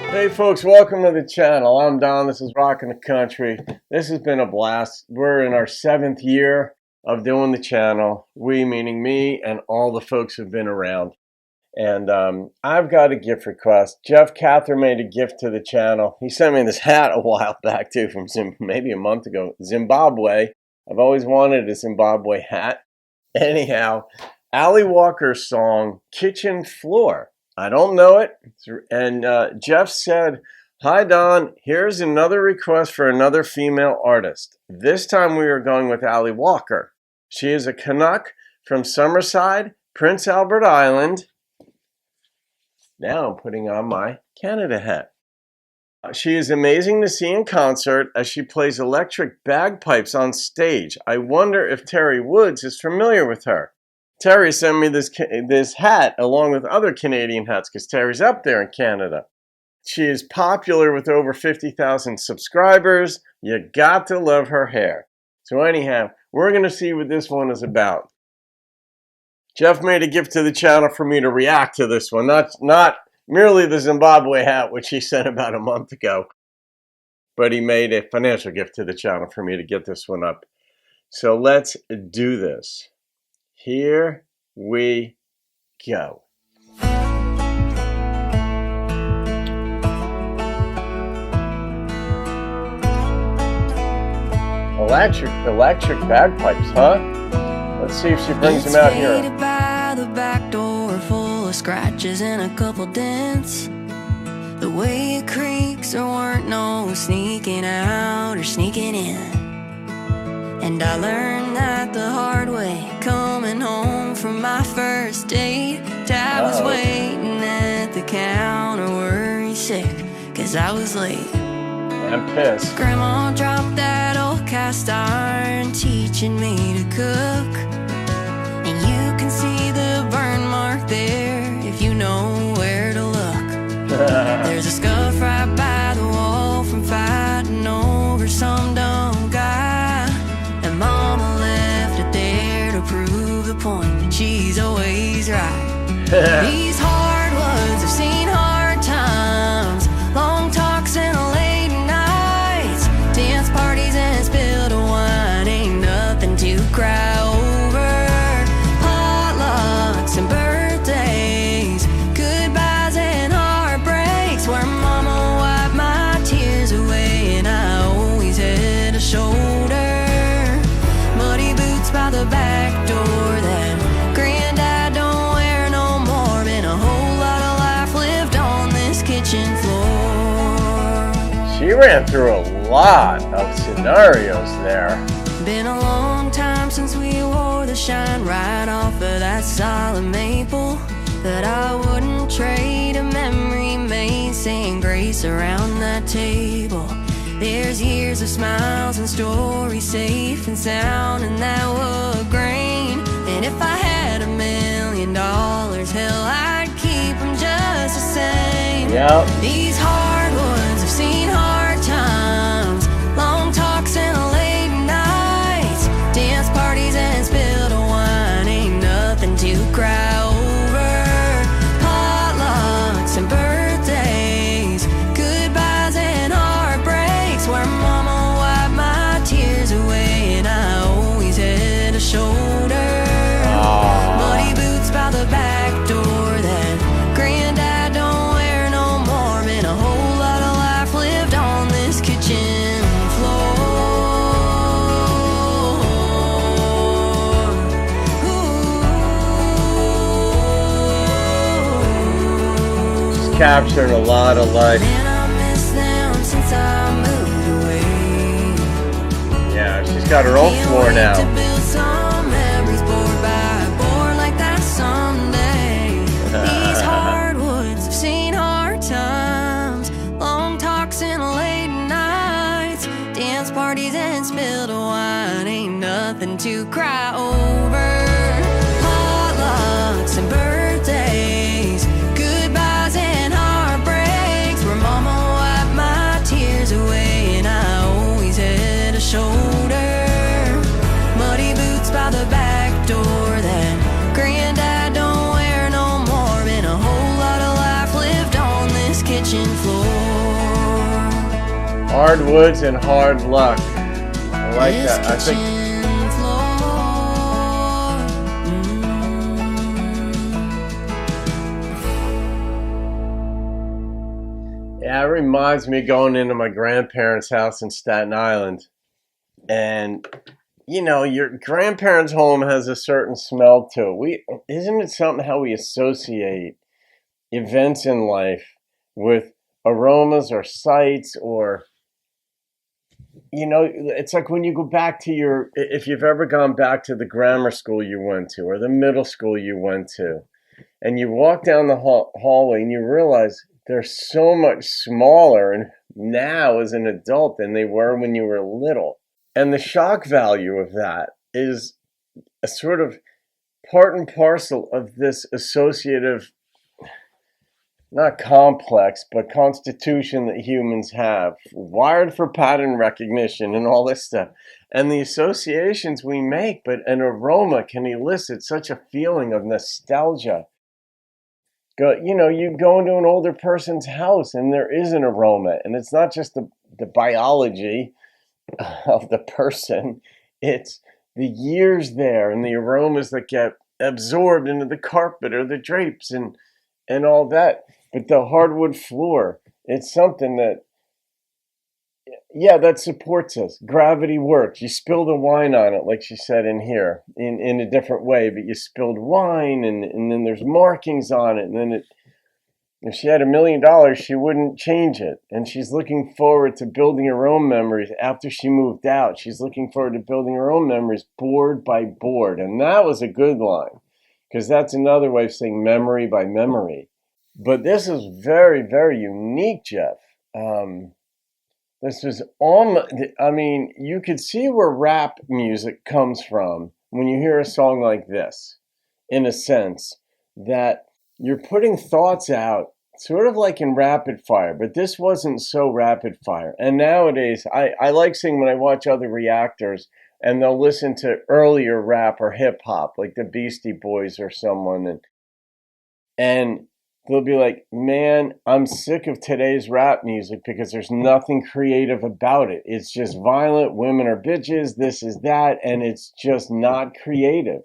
Hey folks, welcome to the channel. I'm Don. This is Rockin' the Country. This has been a blast. We're in our 7th year of doing the channel. We meaning me and all the folks who've been around. And I've got a gift request. Jeff Cather made a gift to the channel. He sent me this hat a while back too, from maybe a month ago. Zimbabwe. I've always wanted a Zimbabwe hat. Anyhow, Alli Walker's song, Kitchen Floor. I don't know it. And Jeff said, "Hi Don, here's another request for another female artist. This time we are going with Alli Walker. She is a Canuck from Summerside, Prince Albert Island." Now I'm putting on my Canada hat. She is amazing to see in concert as she plays electric bagpipes on stage. I wonder if Terry Woods is familiar with her. Terry sent me this hat along with other Canadian hats because Terry's up there in Canada. She is popular with over 50,000 subscribers. You got to love her hair. So anyhow, we're going to see what this one is about. Jeff made a gift to the channel for me to react to this one, not merely the Zimbabwe hat, which he sent about a month ago, but he made a financial gift to the channel for me to get this one up. So let's do this. Here we go. Electric bagpipes, huh? Let's see if she brings them out here. By the back door, full of scratches and a couple dents. The way it creaks, there weren't no sneaking out or sneaking in. And I learned that the hard way, coming home from my first date. Dad was waiting at the counter worried sick, cause I was late. I'm pissed. Grandma dropped that old cast iron, teaching me to cook. And you can see the burn mark there if you know where to look. There's a scuff right by the wall from fighting over some dumb guy. And Mama left it there to prove the point that she's always right. These hard ones have seen hard times, long talks and late nights, dance parties and spilled wine. Ain't nothing to cry over. Potlucks and birthdays, goodbyes and heartbreaks, where Mama wiped my tears away and I always had a shoulder. Muddy boots by the back door that Granddad don't wear no more. Been a whole lot of life lived on this kitchen floor. She ran through a lot of scenarios there. Been a long time since we wore the shine right off of that solid maple that I wouldn't trade. A memory made saying grace around that table. There's years of smiles and stories safe and sound in that wood grain. And if I had $1 million, hell, I'd keep them just the same. Yep. These hard ones have seen hard times, long talks and late nights, dance parties and spilled wine. Ain't nothing to cry over. Potlucks and birthdays, goodbyes and heartbreaks, where Mama wiped my tears away and I always had a shoulder. Muddy boots by the back door that Granddad don't wear no more. Been a whole lot of life lived on this kitchen floor. Ooh. She's capturing a lot of life. Man, I miss them since I moved away. Yeah, she's got her own floor now. To build some memories board by board like that someday. These hardwoods have seen hard times, long talks and late nights, dance parties and spilled wine. Ain't nothing to cry over. Potlucks and birthdays, goodbyes and heartbreaks, where Mama wiped my tears away and I always had a shoulder. Muddy boots by the back door that Granddad don't wear kitchen floor. Hardwoods and hard luck. I like that. I think yeah, it reminds me of going into my grandparents' house in Staten Island. And, you know, your grandparents' home has a certain smell to it. Isn't it something how we associate events in life with aromas or sights or, you know, it's like when you go back to if you've ever gone back to the grammar school you went to or the middle school you went to, and you walk down the hallway and you realize they're so much smaller and now as an adult than they were when you were little. And the shock value of that is a sort of part and parcel of this associative, not complex, but constitution that humans have, wired for pattern recognition and all this stuff. And the associations we make, but an aroma can elicit such a feeling of nostalgia. You go into an older person's house and there is an aroma, and it's not just the biology of the person, it's the years there and the aromas that get absorbed into the carpet or the drapes and all that. But the hardwood floor, it's something that, yeah, that supports us. Gravity works. You spill the wine on it, like she said in here, in a different way, but you spilled wine and then there's markings on it. And then if she had $1 million, she wouldn't change it. And she's looking forward to building her own memories after she moved out. She's looking forward to building her own memories board by board. And that was a good line, because that's another way of saying memory by memory. But this is very, very unique, Jeff. This was you could see where rap music comes from when you hear a song like this, in a sense, that you're putting thoughts out sort of like in rapid fire, but this wasn't so rapid fire. And nowadays, I like seeing when I watch other reactors and they'll listen to earlier rap or hip hop, like the Beastie Boys or someone, and they'll be like, man, I'm sick of today's rap music because there's nothing creative about it. It's just violent, women are bitches, this is that, and it's just not creative.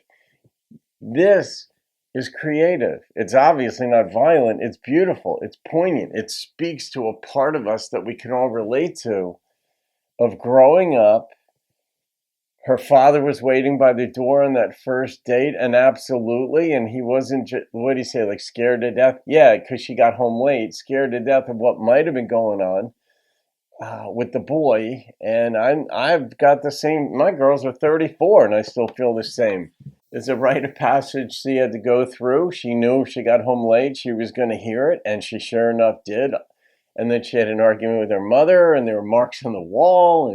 This is creative. It's obviously not violent. It's beautiful. It's poignant. It speaks to a part of us that we can all relate to, of growing up. Her father was waiting by the door on that first date, and absolutely, and he wasn't, what did he say, like scared to death? Yeah, because she got home late, scared to death of what might have been going on with the boy. And I've got the same, my girls are 34, and I still feel the same. It's a rite of passage she had to go through. She knew if she got home late, she was going to hear it, and she sure enough did. And then she had an argument with her mother, and there were marks on the wall,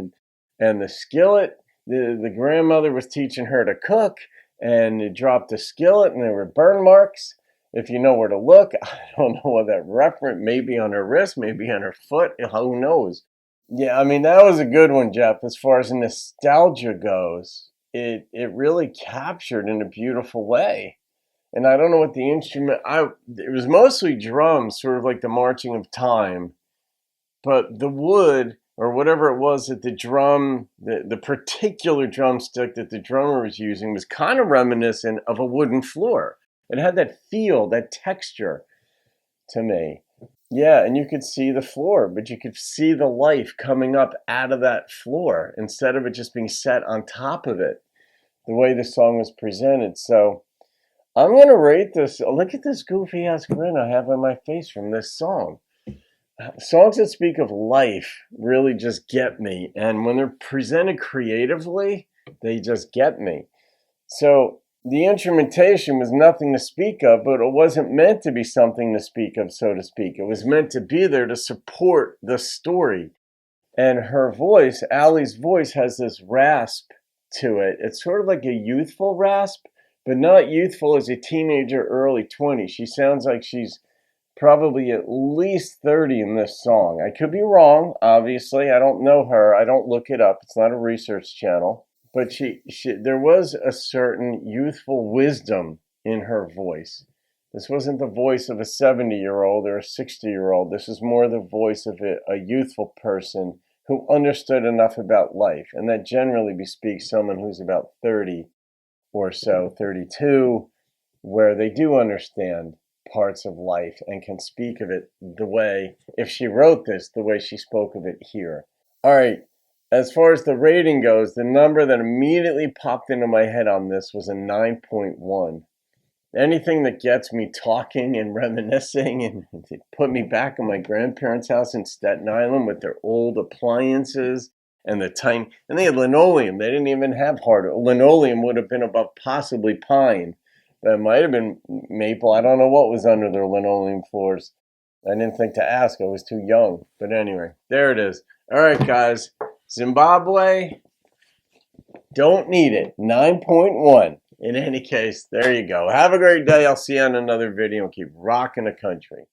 and the skillet. The grandmother was teaching her to cook, and it dropped the skillet, and there were burn marks. If you know where to look, I don't know what that reference, maybe on her wrist, maybe on her foot, who knows? Yeah, I mean, that was a good one, Jeff. As far as nostalgia goes, it really captured in a beautiful way. And I don't know what the instrument, it was mostly drums, sort of like the marching of time, but the wood, or whatever it was that the particular drumstick that the drummer was using was kind of reminiscent of a wooden floor. It had that feel, that texture to me. Yeah, and you could see the floor, but you could see the life coming up out of that floor instead of it just being set on top of it, the way the song was presented. So I'm going to rate this. Look at this goofy ass grin I have on my face from this song. Songs that speak of life really just get me. And when they're presented creatively, they just get me. So the instrumentation was nothing to speak of, but it wasn't meant to be something to speak of, so to speak. It was meant to be there to support the story. And her voice, Alli's voice, has this rasp to it. It's sort of like a youthful rasp, but not youthful as a teenager, early 20s. She sounds like she's probably at least 30 in this song. I could be wrong, obviously. I don't know her. I don't look it up. It's not a research channel. But there was a certain youthful wisdom in her voice. This wasn't the voice of a 70-year-old or a 60-year-old. This is more the voice of a youthful person who understood enough about life. And that generally bespeaks someone who's about 30 or so, 32, where they do understand parts of life and can speak of it the way, if she wrote this, the way she spoke of it here. All right, as far as the rating goes, the number that immediately popped into my head on this was a 9.1. Anything that gets me talking and reminiscing and put me back in my grandparents' house in Staten Island with their old appliances and the tiny, and they had linoleum. They didn't even have hard linoleum. Would have been about possibly pine. That might have been maple. I don't know what was under their linoleum floors. I didn't think to ask. I was too young. But anyway, there it is. All right, guys. Zimbabwe, don't need it. 9.1. In any case, there you go. Have a great day. I'll see you on another video and keep rocking the country.